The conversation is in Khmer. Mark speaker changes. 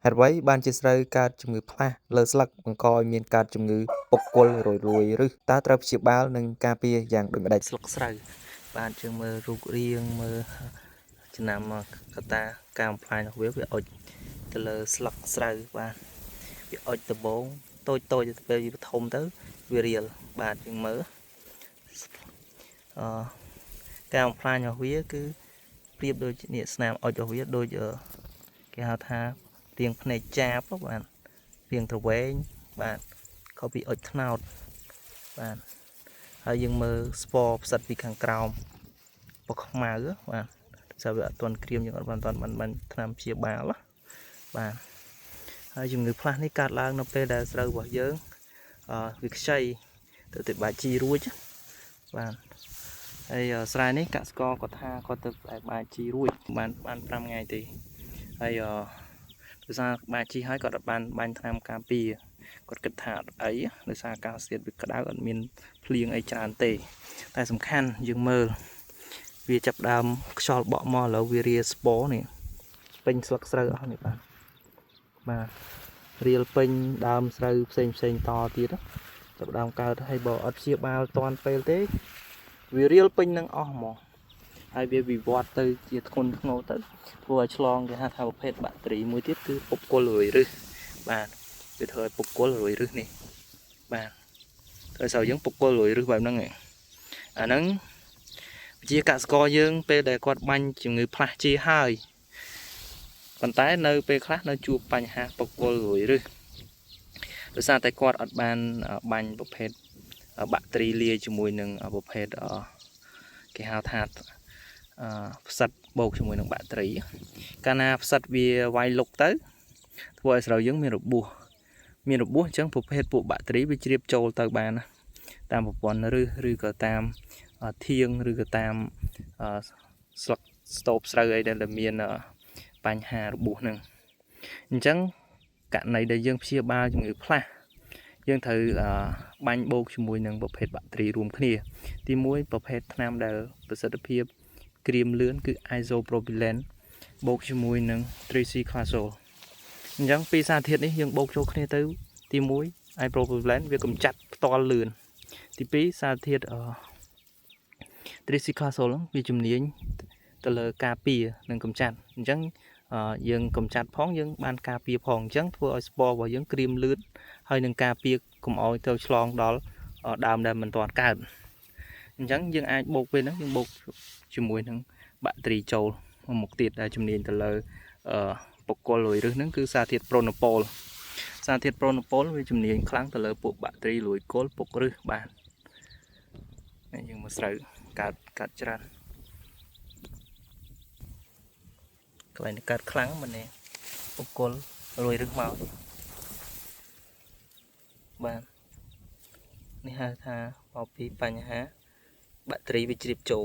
Speaker 1: ហេតុអ្វីបានជាស្រូវកើតជំងឺផ្លាស់លើស្លឹកបង្កឲ្យមានកើតជំងឺពុកគល់រលួយឬតើត្រូវព្យាបាលនិងការពារយ៉ាងដូចម្តេចស្លឹកស្រូវបានជើងមើលរូបរាងមើលចំណាំកតាការបំផ្លាញរបស់វាអុចទៅលើស្លឹកស្រូវបាទវាអុចដំបងតូចតូចទៅពេលវាធំទៅវារាលបាទយើងមើលការបំផ្លាញរបស់វាគឺប្រៀបដូចនេះស្នាមអុចរបស់វាដូចគេហៅថារាងភ្នែកចាបបាទរាងទ្រវែងបាទខុសពីអុចត្នោតបាទហើយយើងមើលស្ពផ្សិតពីខាងក្រោមពណ៌ខ្មៅបាទសារវាអត់ទាន់ក្រៀមយើងអត់បានថ្នាំព្យាបាលបាទហើយជំងឺផ្លាស់នេះកើតឡើងនៅពេលដែលស្រូវរបស់យើងវាខ្ចីទៅបាជីរួចបាទហើយស្រែនេះកសិករគាត់ថាគាត់ទៅបាជីរួចបាន5ថ្ងៃទេហើយដោយសារបាជីហើយគាត់អត់បានបាញ់ថ្នាំការពារគាត់គិតថាអត់អីដោយសារអាកាសធាតុវាក្តៅអត់មានភ្លៀងអីច្រើនទេតែសំខាន់យើងមើលវាចាប់ដើមខ្យល់បក់មកឥឡូវវារាស្ពរនេះពេញស្លឹកស្រូវអស់នេះបាទរៀលពេញដើមស្រូវផ្សេងតទៀតចាប់ដើមកើតហើយបើអត់ព្យាបាលតាន់ពេលទេវារៀលពេញនឹងអស់ហ្មងហើយវាវិវត្តទៅជាធ្ងន់ធ្ងរទៅធ្វើឲ្យឆ្លងគេហៅថាប្រភេទបាក់តេរីមួយទៀតគឺពុកគល់រយរឹសបាទវាធ្វើឲ្យពុកគល់រយរឹសនេះបាទត្រូវស្រូវយើងពុកគល់រយរឹសបែបហ្នឹងឯងអាហ្នឹងជាកសិករយើងពេលដែលគាត់បាញ់ជំងឺផ្លាស់ជាហើយប៉ុន្តែនៅពេលខ្លះនៅជួបបញ្ហាពុកគល់រយរឹសដោយសារតែគាត់អត់បានបាញ់ប្រភេទបាក់តេរីលាយជាមួយនឹងប្រភេទគេហៅថាផ្សិតបូកជាមួយនឹងបាក់តេរីកាលណាផ្សិតវាវាយលុកទៅធ្វើឲ្យស្រូវយើងមានរបួសអញ្ចឹងប្រភេទពួកបាក់តេរីវាជ្រាបចូលទៅបានតាមប្រព័ន្ធឫសឬក៏តាមធាងឬក៏តាមស្លឹកស្ទូបស្រូវអីដែលមានបញ្ហារបួសហ្នឹងអញ្ចឹងករណីដែលយើងព្យាបាលជំងឺផ្លាស់យើងត្រូវបាញ់បូកជាមួយនឹងប្រភេទបាក់តេរីរួមគ្នាទី1ប្រភេទថ្នាំដែលប្រសិទ្ធភាពក្រៀមលឿនគឺ Isopropylen បូកជាមួយនឹង 3-cyclazole អញ្ចឹងពីរសារធាតុនេះយើងបូកចូលគ្នាទៅទី1 Isopropylen វាកម្ចាត់ផ្ទាល់លឿនទី2សារធាតុ 3-cyclazole វាជំនាញទៅលើការពារនិងកម្ចាត់អញ្ចឹងយើងកម្ចាត់ផងយើងបានការពារផងអញ្ចឹងធ្វើឲ្យស្ពររបស់យើងក្រៀមលឿនហើយនឹងការពារកុំឲ្យទៅឆ្លងដល់ដើមដែលមិនទាន់កើតអញ្ចឹងយើងអាចបូកពេលហ្នឹងយើងបូកជាមួយនឹងបាក់តេរីចូលមុខទៀតដែលជំនាញទៅលើបុគ្គលលួយរឹសហ្នឹងគឺសារធាតុ Pronospol វាជំនាញខ្លាំងទៅលើពួកបាក់តេរីលួយគល់ពុករឹសបាទយើងមកស្រូវកាត់ច្រើនកន្លែងកើតខ្លាំងមែនទេបុគ្គលលួយរឹសមកបាទនេះហៅថាមកពីបញ្ហាបាក់តេរីវាជ្រាបចូល